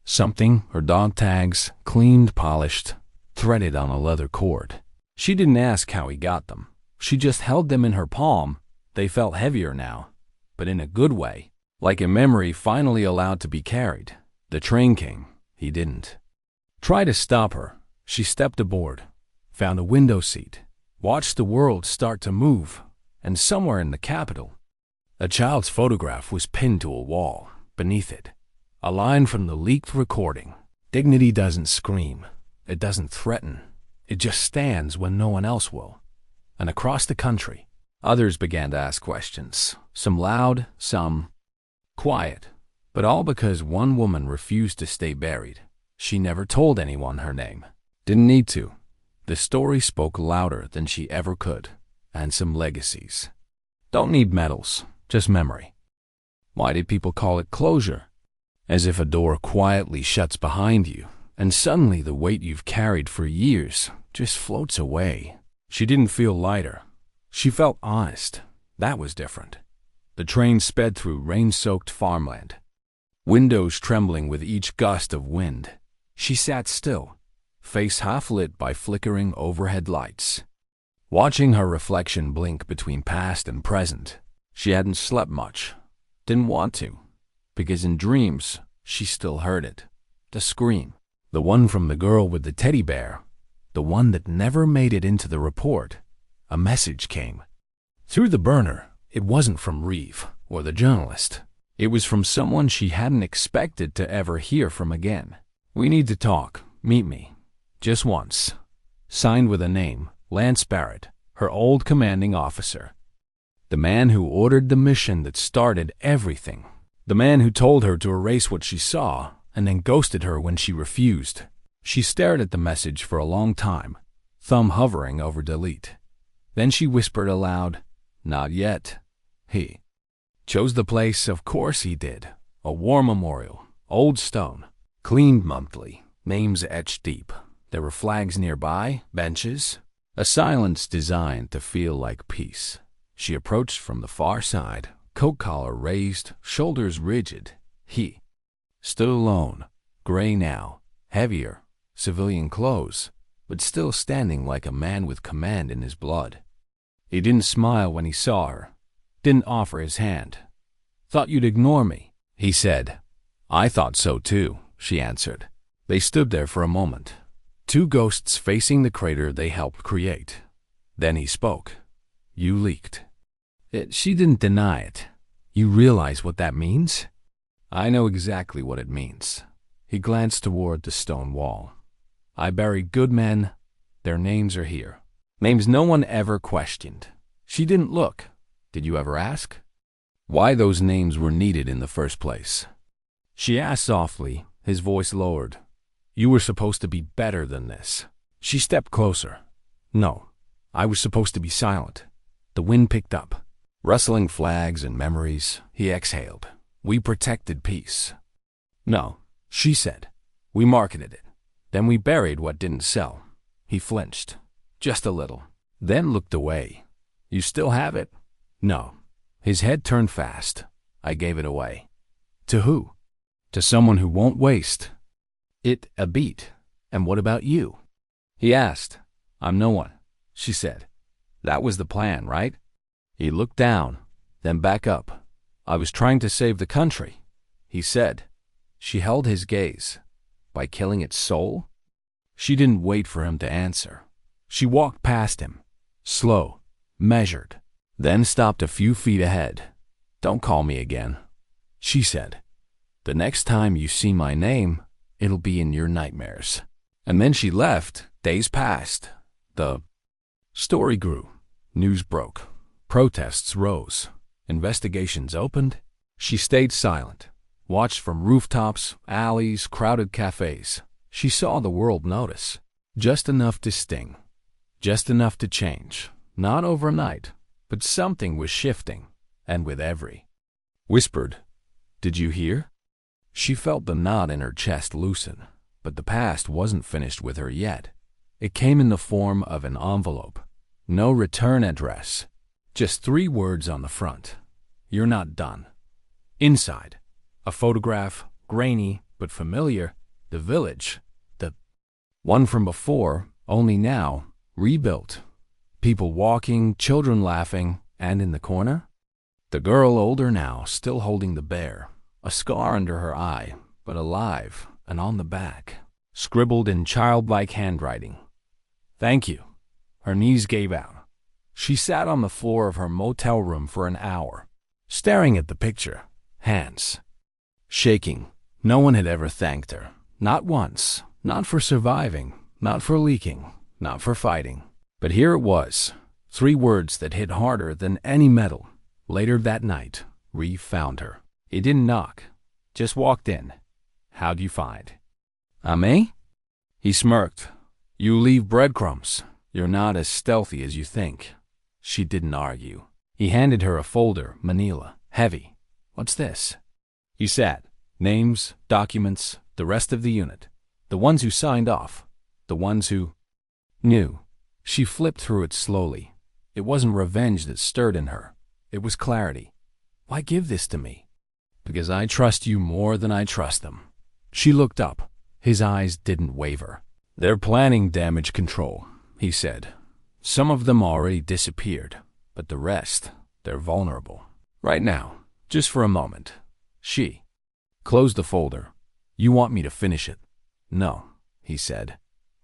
something, her dog tags, cleaned, polished, threaded on a leather cord. She didn't ask how he got them. She just held them in her palm. They felt heavier now, but in a good way, like a memory finally allowed to be carried. The train came. He didn't try to stop her. She stepped aboard, found a window seat, watched the world start to move, and somewhere in the capital, a child's photograph was pinned to a wall. Beneath it, a line from the leaked recording. "Dignity doesn't scream. It doesn't threaten. It just stands when no one else will." And across the country, others began to ask questions, some loud, some quiet, but all because one woman refused to stay buried. She never told anyone her name. Didn't need to. The story spoke louder than she ever could, and some legacies. Don't need medals, just memory. Why did people call it closure? As if a door quietly shuts behind you, and suddenly the weight you've carried for years just floats away. She didn't feel lighter. She felt honest. That was different. The train sped through rain-soaked farmland, windows trembling with each gust of wind. She sat still, face half-lit by flickering overhead lights, watching her reflection blink between past and present. She hadn't slept much. Didn't want to, because in dreams, she still heard it. The scream. The one from the girl with the teddy bear. The one that never made it into the report. A message came. Through the burner. It wasn't from Reeve or the journalist. It was from someone she hadn't expected to ever hear from again. "We need to talk. Meet me. Just once." Signed with a name, Lance Barrett, her old commanding officer. The man who ordered the mission that started everything. The man who told her to erase what she saw and then ghosted her when she refused. She stared at the message for a long time, thumb hovering over delete. Then she whispered aloud, "Not yet." He chose the place, of course he did. A war memorial, old stone, cleaned monthly, names etched deep. There were flags nearby, benches, a silence designed to feel like peace. She approached from the far side, coat collar raised, shoulders rigid. He stood alone, gray now, heavier, civilian clothes, but still standing like a man with command in his blood. He didn't smile when he saw her, didn't offer his hand. "Thought you'd ignore me," he said. "I thought so too," she answered. They stood there for a moment, two ghosts facing the crater they helped create. Then he spoke. "You leaked." She didn't deny it. "You realize what that means?" "I know exactly what it means." He glanced toward the stone wall. "I buried good men. Their names are here. Names no one ever questioned." She didn't look. "Did you ever ask why those names were needed in the first place?" She asked softly, his voice lowered. "You were supposed to be better than this." She stepped closer. "No, I was supposed to be silent." The wind picked up, rustling flags and memories. He exhaled. "We protected peace." "No," she said. "We marketed it. Then we buried what didn't sell." He flinched, just a little, then looked away. "You still have it?" "No." His head turned fast. "I gave it away." "To who?" "To someone who won't waste it a beat." "And what about you?" he asked. "I'm no one," she said. "That was the plan, right?" He looked down, then back up. "I was trying to save the country," he said. She held his gaze. "By killing its soul?" She didn't wait for him to answer. She walked past him, slow, measured, then stopped a few feet ahead. "Don't call me again," she said. "The next time you see my name, it'll be in your nightmares." And then she left. Days passed. The story grew. News broke. Protests rose. Investigations opened. She stayed silent, watched from rooftops, alleys, crowded cafes. She saw the world notice. Just enough to sting. Just enough to change. Not overnight, but something was shifting. And with every whispered, "Did you hear?" She felt the knot in her chest loosen, but the past wasn't finished with her yet. It came in the form of an envelope. No return address. Just 3 words on the front. You're not done. Inside, a photograph, grainy but familiar, the village, the one from before, only now, rebuilt. People walking, children laughing, and in the corner, the girl older now, still holding the bear, a scar under her eye, but alive, and on the back, scribbled in childlike handwriting. Thank you. Her knees gave out. She sat on the floor of her motel room for an hour, staring at the picture, hands shaking. No one had ever thanked her. Not once. Not for surviving. Not for leaking. Not for fighting. But here it was. 3 words that hit harder than any metal. Later that night, Reeve found her. He didn't knock. Just walked in. How'd you find? Me? He smirked. You leave breadcrumbs. You're not as stealthy as you think. She didn't argue. He handed her a folder, manila, heavy. What's this? He sat. Names, documents, the rest of the unit. The ones who signed off. The ones who knew. She flipped through it slowly. It wasn't revenge that stirred in her. It was clarity. Why give this to me? Because I trust you more than I trust them. She looked up. His eyes didn't waver. They're planning damage control, he said. Some of them already disappeared, but the rest, they're vulnerable. Right now, just for a moment. She closed the folder. You want me to finish it? No, he said.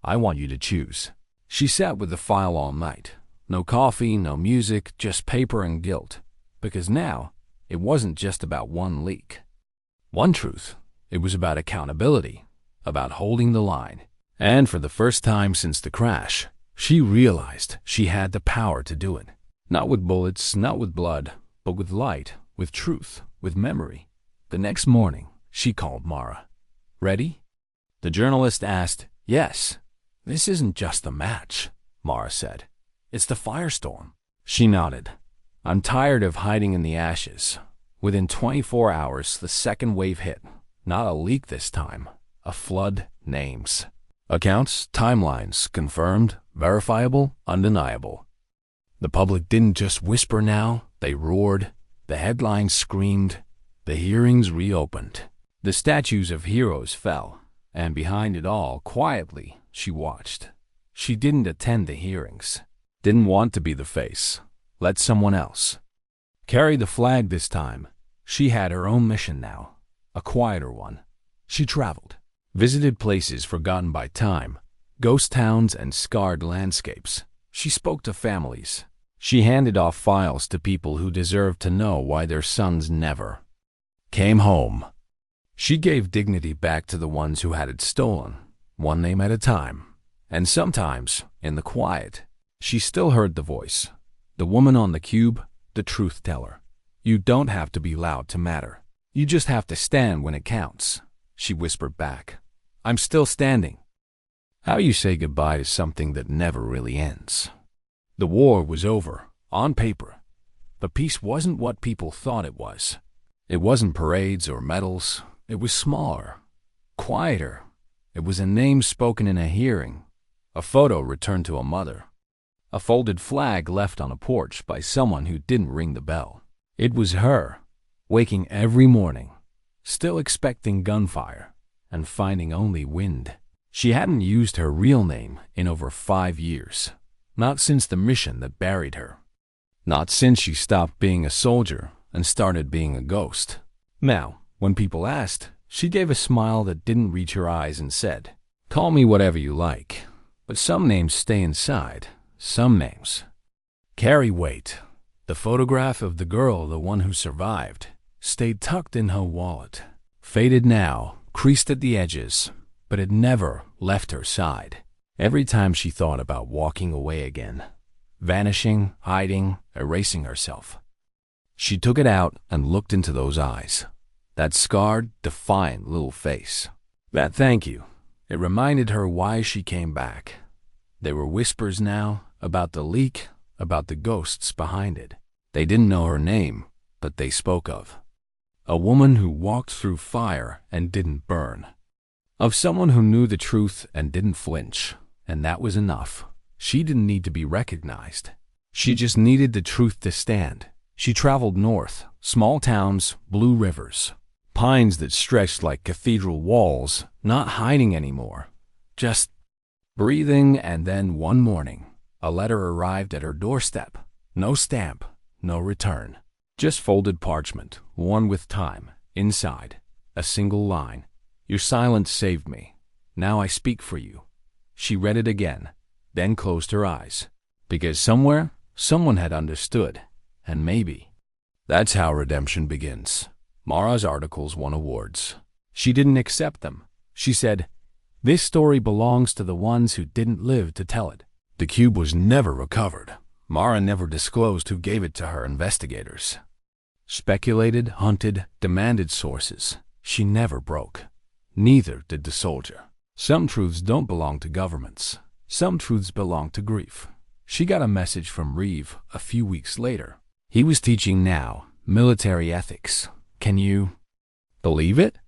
I want you to choose. She sat with the file all night. No coffee, no music, just paper and guilt. Because now, it wasn't just about one leak. One truth. It was about accountability, about holding the line. And for the first time since the crash, she realized she had the power to do it. Not with bullets, not with blood, but with light, with truth, with memory. The next morning, she called Mara. Ready? The journalist asked, Yes. This isn't just a match, Mara said. It's the firestorm. She nodded. I'm tired of hiding in the ashes. Within 24 hours, the second wave hit. Not a leak this time. A flood, names. Accounts, timelines, confirmed, verifiable, undeniable. The public didn't just whisper now, they roared. The headlines screamed. The hearings reopened. The statues of heroes fell, and behind it all, quietly, she watched. She didn't attend the hearings. Didn't want to be the face. Let someone else carry the flag this time. She had her own mission now, a quieter one. She traveled, visited places forgotten by time, ghost towns and scarred landscapes. She spoke to families. She handed off files to people who deserved to know why their sons never came home. She gave dignity back to the ones who had it stolen, one name at a time. And sometimes, in the quiet, she still heard the voice. The woman on the cube, the truth teller. You don't have to be loud to matter. You just have to stand when it counts. She whispered back. I'm still standing. How you say goodbye to something that never really ends. The war was over, on paper. But peace wasn't what people thought it was. It wasn't parades or medals. It was smaller, quieter. It was a name spoken in a hearing, a photo returned to a mother, a folded flag left on a porch by someone who didn't ring the bell. It was her, waking every morning, still expecting gunfire, and finding only wind. She hadn't used her real name in over 5 years, not since the mission that buried her, not since she stopped being a soldier and started being a ghost. Now, when people asked, she gave a smile that didn't reach her eyes and said, Call me whatever you like, but some names stay inside, some names carry weight. The photograph of the girl, the one who survived, stayed tucked in her wallet, faded now, creased at the edges, but it never left her side. Every time she thought about walking away again, vanishing, hiding, erasing herself, she took it out and looked into those eyes. That scarred, defiant little face. That thank you. It reminded her why she came back. There were whispers now about the leak, about the ghosts behind it. They didn't know her name, but they spoke of A woman who walked through fire and didn't burn. Of someone who knew the truth and didn't flinch. And that was enough. She didn't need to be recognized. She just needed the truth to stand. She traveled north, small towns, blue rivers, pines that stretched like cathedral walls, not hiding anymore, just breathing. And then one morning, a letter arrived at her doorstep. No stamp, no return. Just folded parchment, worn with time. Inside, a single line. Your silence saved me. Now I speak for you. She read it again, then closed her eyes. Because somewhere, someone had understood. And maybe that's how redemption begins. Mara's articles won awards. She didn't accept them. She said, "This story belongs to the ones who didn't live to tell it." The cube was never recovered. Mara never disclosed who gave it to her investigators. Speculated, hunted, demanded sources. She never broke. Neither did the soldier. Some truths don't belong to governments. Some truths belong to grief. She got a message from Reeve a few weeks later. He was teaching now, military ethics. Can you believe it?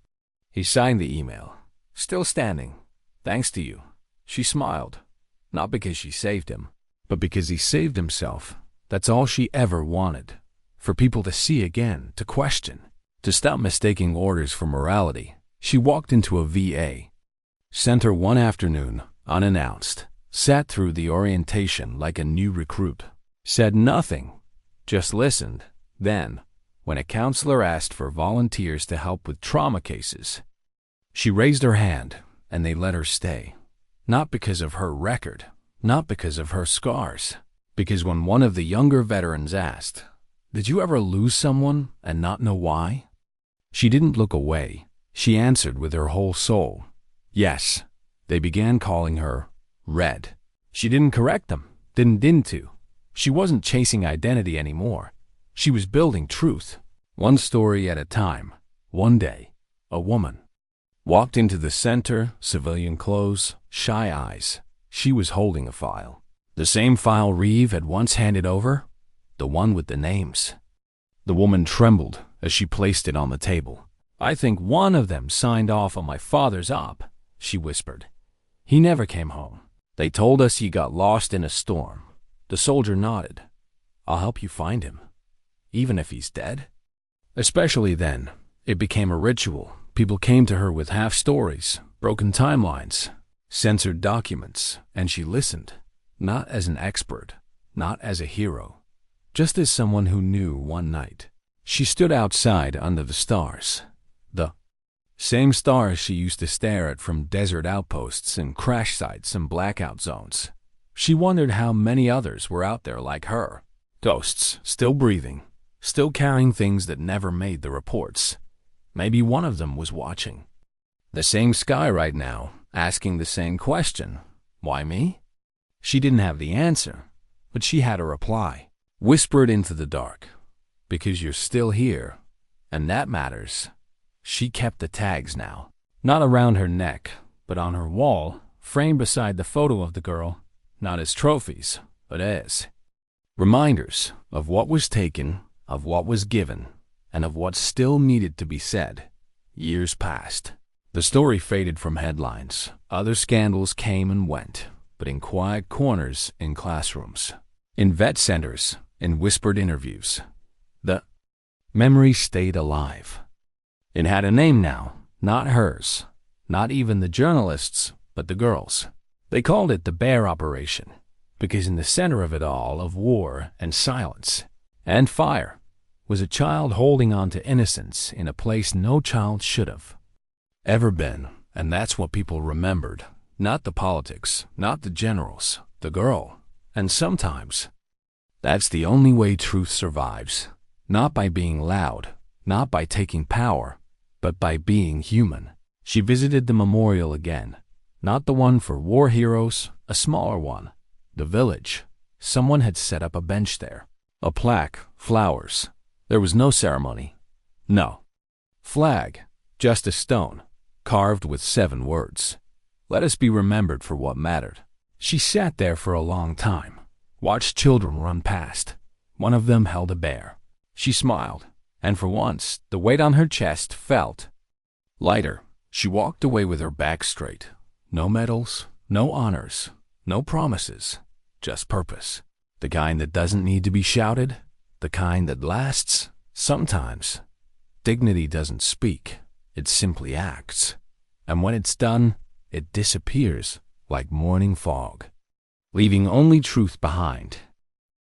He signed the email. Still standing. Thanks to you. She smiled. Not because she saved him, but because he saved himself. That's all she ever wanted. For people to see again, to question, to stop mistaking orders for morality. She walked into a VA center one afternoon, unannounced, sat through the orientation like a new recruit, said nothing, just listened. Then, when a counselor asked for volunteers to help with trauma cases, she raised her hand and they let her stay. Not because of her record, not because of her scars, because when one of the younger veterans asked, "Did you ever lose someone and not know why?" She didn't look away. She answered with her whole soul. Yes. They began calling her Red. She didn't correct them, didn't need to. She wasn't chasing identity anymore. She was building truth, one story at a time. One day, a woman walked into the center, civilian clothes, shy eyes. She was holding a file. The same file Reeve had once handed over, the one with the names. The woman trembled as she placed it on the table. "I think one of them signed off on my father's op," she whispered. "He never came home. They told us he got lost in a storm." The soldier nodded. "I'll help you find him, even if he's dead." Especially then, it became a ritual. People came to her with half stories, broken timelines, censored documents, and she listened, not as an expert, not as a hero, just as someone who knew one night. She stood outside under the stars, the same stars she used to stare at from desert outposts and crash sites and blackout zones. She wondered how many others were out there like her, ghosts, still breathing, still carrying things that never made the reports. Maybe one of them was watching the same sky right now, asking the same question. Why me? She didn't have the answer, but she had a reply, whispered into the dark. Because you're still here, and that matters. She kept the tags now, not around her neck, but on her wall, framed beside the photo of the girl, not as trophies, but as reminders of what was taken, of what was given, and of what still needed to be said. Years passed. The story faded from headlines. Other scandals came and went, but in quiet corners in classrooms, in vet centers, in whispered interviews. The memory stayed alive. It had a name now, not hers, not even the journalists, but the girls. They called it the Bear Operation, because in the center of it all, of war and silence and fire, was a child holding on to innocence in a place no child should have ever been. And that's what people remembered. Not the politics, not the generals, the girl. And sometimes, that's the only way truth survives. Not by being loud, not by taking power, but by being human. She visited the memorial again. Not the one for war heroes, a smaller one. The village. Someone had set up a bench there. A plaque, flowers. There was no ceremony. No flag, just a stone, carved with 7 words. Let us be remembered for what mattered. She sat there for a long time, watched children run past. One of them held a bear. She smiled. and for once, the weight on her chest felt lighter. She walked away with her back straight. No medals, no honors, no promises, just purpose. The kind that doesn't need to be shouted, the kind that lasts. Sometimes, dignity doesn't speak, it simply acts. And when it's done, it disappears like morning fog, leaving only truth behind.